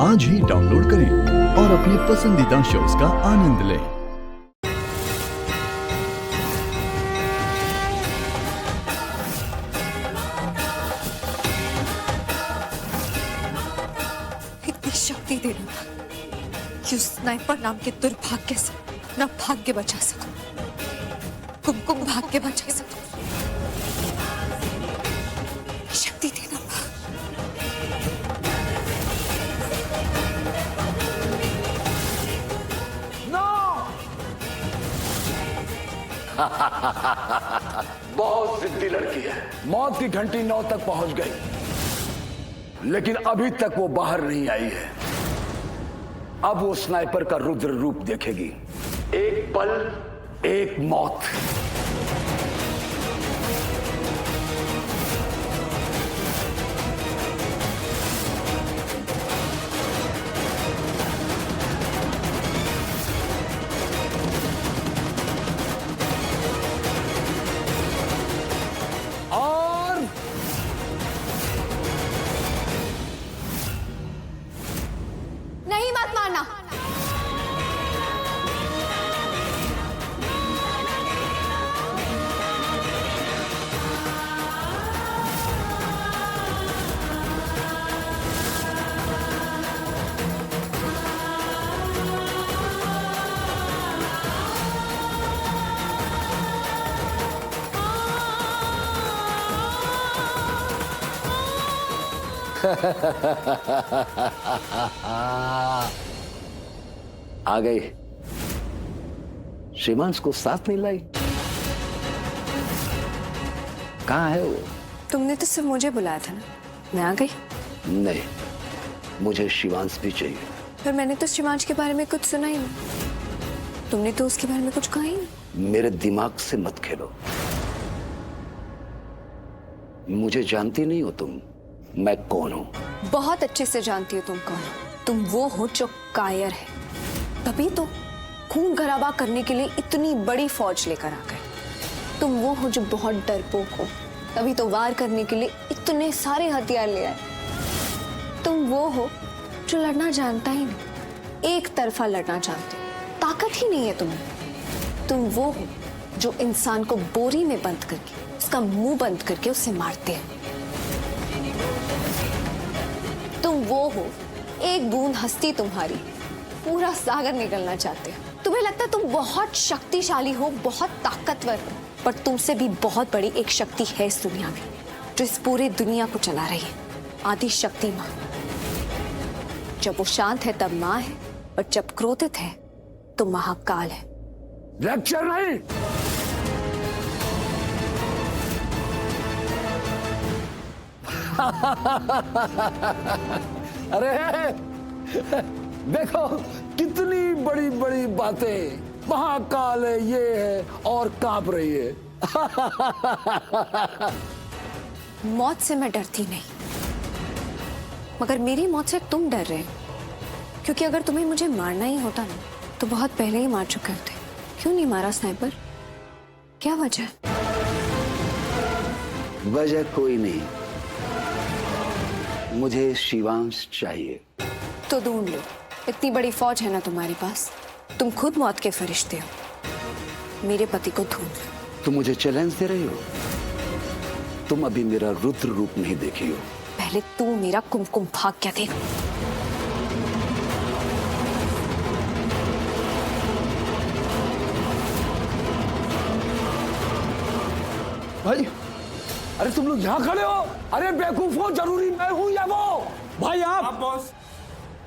आज ही डाउनलोड करें और अपने पसंदीदा शोज का आनंद लें। इतनी शक्ति देना कि उस स्नाइपर नाम के दुर्भाग्य से अपना भाग्य बचा सकूं, कुमकुम भाग्य बचा सकूं। शक्ति देना। बहुत जिद्दी लड़की है। मौत की घंटी 9 तक पहुंच गई, लेकिन अभी तक वो बाहर नहीं आई है। अब वो स्नाइपर का रुद्र रूप देखेगी। एक पल, एक मौत। नहीं, मत मारना। आ गई। शिवांश को साथ नहीं लाई? कहाँ है वो? तुमने तो सिर्फ मुझे बुलाया था ना, मैं आ गई। नहीं, मुझे शिवांश भी चाहिए। पर मैंने तो शिवांश के बारे में कुछ सुना ही नहीं। तुमने तो उसके बारे में कुछ कहा ही नहीं। मेरे दिमाग से मत खेलो। मुझे जानती नहीं हो तुम, मैं कौन हूं? बहुत अच्छे से जानती हो तुम कौन हो। तुम वो हो जो कायर है, तभी तो खून खराबा करने के लिए इतनी बड़ी फौज लेकर आ गए। तुम वो हो जो बहुत डरपोक हो, तभी तो वार करने के लिए इतने सारे हथियार ले आए। तुम वो हो जो लड़ना जानता ही नहीं, एक तरफा लड़ना जानते हो, ताकत ही नहीं है तुम्हें। तुम वो हो जो इंसान को बोरी में बंद करके, उसका मुंह बंद करके उसे मारते हैं। तुम वो हो, एक बूंद हस्ती तुम्हारी पूरा सागर निकलना चाहते हो। तुम्हें लगता है तुम बहुत शक्तिशाली हो, बहुत ताकतवर हो, पर तुमसे भी बहुत बड़ी एक शक्ति है इस दुनिया में, जो इस पूरी दुनिया को चला रही है। आदि शक्ति मां। जब वो शांत है तब मां है, और जब क्रोधित है तो महाकाल है। लेक्चर नहीं। अरे देखो कितनी बड़ी बड़ी बातें। महाकाल है, ये है, और कांप रही है। मौत से मैं डरती नहीं, मगर मेरी मौत से तुम डर रहे हो। क्योंकि अगर तुम्हें मुझे मारना ही होता ना, तो बहुत पहले ही मार चुके होते। क्यों नहीं मारा स्नाइपर? क्या वजह? वजह कोई नहीं, मुझे शिवांश चाहिए। तो ढूंढ लो, इतनी बड़ी फौज है ना तुम्हारे पास। तुम खुद मौत के फरिश्ते हो। मेरे पति को ढूंढ लो। तुम मुझे चैलेंज दे रही हो? तुम अभी मेरा रुद्र रूप नहीं देखी हो। पहले तू मेरा कुमकुम भाग्य देख। भाई, अरे तुम लोग यहाँ खड़े हो? अरे बेवकूफो, जरूरी मैं हूँ या वो? भाई आप बॉस।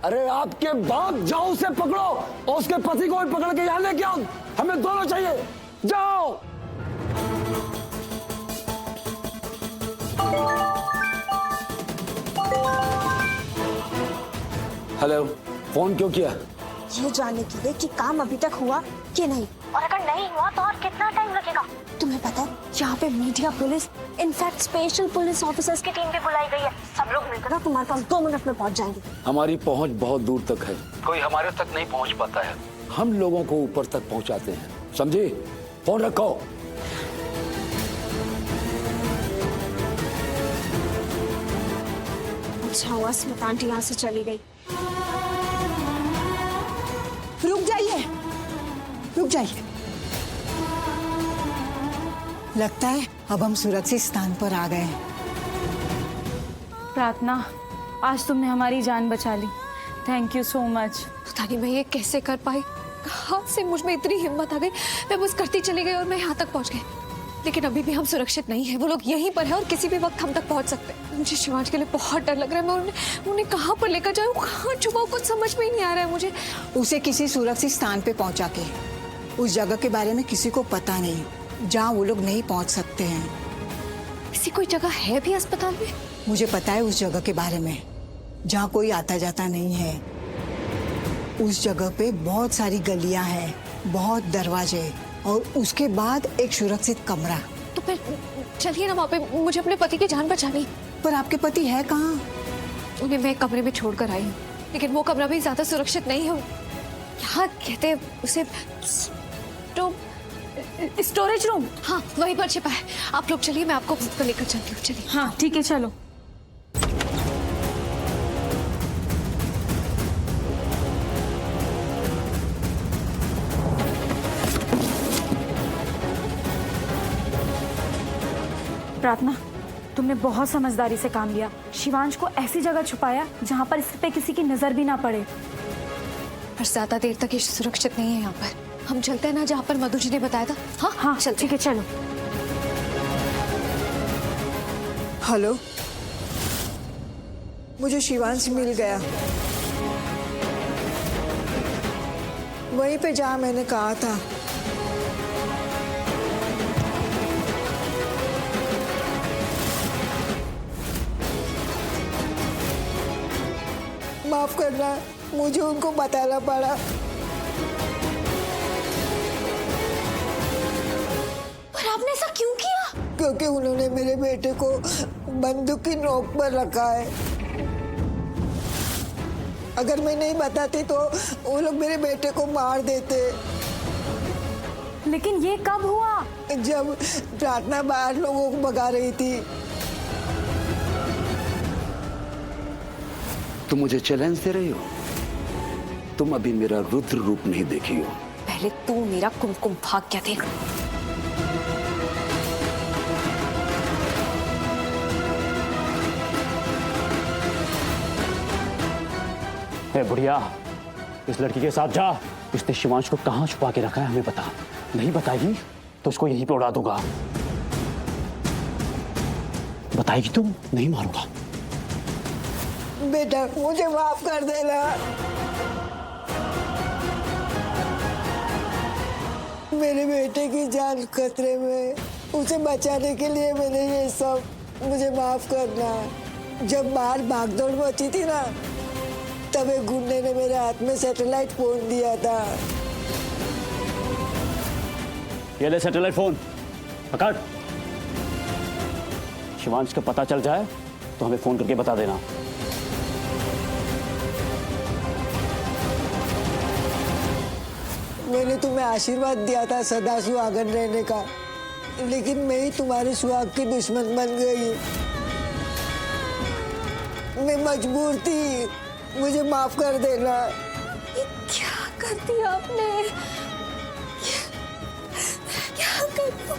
अरे आपके बाप, जाओ उसे पकड़ो और उसके पति को भी पकड़ के यहाँ लेके आओ। हमें दोनों चाहिए। जाओ। हेलो, फोन क्यों किया? ये जानने के लिए कि काम अभी तक हुआ कि नहीं, और अगर नहीं हुआ तो और कितना टाइम लगेगा। तुम्हें पता है यहाँ पे media, police, in fact special police officers की टीम भी बुलाई गई है। सब लोग मिलकर ना तुम्हारे पास 2 मिनट में पहुँच जाएंगे। हमारी पहुंच बहुत दूर तक है, कोई हमारे तक नहीं पहुंच पाता है। हम लोगों को ऊपर तक पहुंचाते हैं, समझे? फोन रखो। अच्छा हुआ स्मित आंटी यहाँ से चली गई। रुक जाइए, रुक जाइए। लगता है अब हम सुरक्षित स्थान पर आ गए हैं। प्रार्थना, आज तुमने हमारी जान बचा ली। Thank you so much. पता नहीं मैं ये कैसे कर पाई, कहाँ से मुझ में इतनी हिम्मत आ गई। मैं बस करती चली गई और मैं यहाँ तक पहुँच गई। लेकिन अभी भी हम सुरक्षित नहीं है, वो लोग यहीं पर है और किसी भी वक्त हम तक पहुँच सकते हैं। मुझे शिवांश के लिए बहुत डर लग रहा है। मैं उन्हें कहाँ पर लेकर जाऊँ, कहाँ छुपाऊँ, कुछ समझ में ही नहीं आ रहा है मुझे। उसे किसी सुरक्षित स्थान पे पहुंचा के, उस जगह के बारे में किसी को पता नहीं, जहाँ वो लोग नहीं पहुंच सकते हैं। ऐसी कोई जगह है भी अस्पताल में? मुझे पता है उस जगह के बारे में, जहाँ कोई आता जाता नहीं है। उस जगह पे बहुत सारी गलियां हैं, बहुत दरवाजे, और उसके बाद एक सुरक्षित कमरा। तो फिर चलिए ना वहाँ पे, मुझे अपने पति की जान बचानी। पर आपके पति है कहाँ? उन्हें मैं कमरे में छोड़कर आई हूँ, लेकिन वो कमरा भी ज्यादा सुरक्षित नहीं है। यहाँ कहते हैं उसे स्टोरेज रूम। हाँ, वहीं पर छिपा है। आप लोग चलिए, मैं आपको वहाँ पर लेकर चलती हूँ। चलिए। हाँ ठीक है, चलो। प्रार्थना, तुमने बहुत समझदारी से काम लिया। शिवांश को ऐसी जगह छुपाया जहाँ पर इस पे किसी की नजर भी ना पड़े। पर ज्यादा देर तक ये सुरक्षित नहीं है यहाँ पर। हम चलते हैं ना जहाँ पर मधु जी ने बताया था। हाँ हाँ चलते ठीक है, चलो। हेलो, मुझे शिवांश मिल गया, वहीं पे जहाँ मैंने कहा था। माफ करना, मुझे उनको बताना पड़ा। पर आपने ऐसा क्यों किया? क्योंकि उन्होंने मेरे बेटे को बंदूक की नोक पर रखा है। अगर मैं नहीं बताती तो वो लोग मेरे बेटे को मार देते। लेकिन ये कब हुआ? जब प्रार्थना बाहर लोगों को भगा रही थी। तुम मुझे चैलेंज दे रही हो? तुम अभी मेरा रुद्र रूप नहीं देखी हो। पहले तू मेरा कुमकुम भाग्य देख। बुढ़िया, इस लड़की के साथ जा। उसने शिवांश को कहाँ छुपा के रखा है हमें बता। नहीं बताएगी तो उसको यहीं पे उड़ा दूंगा। बताएगी तो नहीं मारूंगा। बेटा मुझे माफ कर देना। मेरे बेटे की जान खतरे में, उसे बचाने के लिए मैंने ये सब, मुझे माफ करना। जब बाहर भागदौड़ मची थी ना, तब एक गुंडे ने मेरे हाथ में सैटेलाइट फोन दिया था। ये ले सैटेलाइट फोन, पकड़। शिवांश का पता चल जाए तो हमें फोन करके बता देना। मैंने तुम्हें आशीर्वाद दिया था सदा सुहागन रहने का, लेकिन मैं ही तुम्हारे सुहाग की दुश्मन बन गई। मैं मजबूर थी, मुझे माफ कर देना। ये क्या कर दिया आपने? क्या कर दिया?